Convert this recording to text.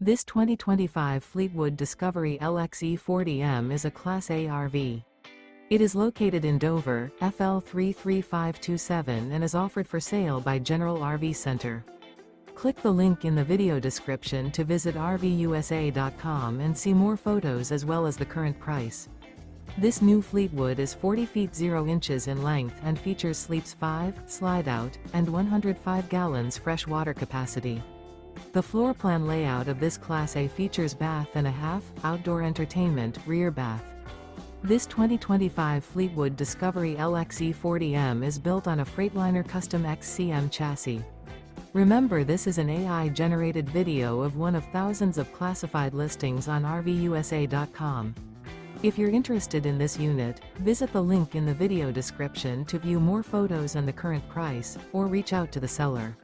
This 2025 Fleetwood Discovery LXE 40M is a Class A RV. It is located in Dover, FL 33527 and is offered for sale by General RV Center. Click the link in the video description to visit RVUSA.com and see more photos as well as the current price. This new Fleetwood is 40 feet 0 inches in length and features sleeps 5, slide-out, and 105 gallons fresh water capacity. The floor plan layout of this Class A features bath and a half, outdoor entertainment, rear bath. This 2025 Fleetwood Discovery LXE 40M is built on a Freightliner Custom XCM chassis. Remember, this is an AI-generated video of one of thousands of classified listings on RVUSA.com. If you're interested in this unit, visit the link in the video description to view more photos and the current price, or reach out to the seller.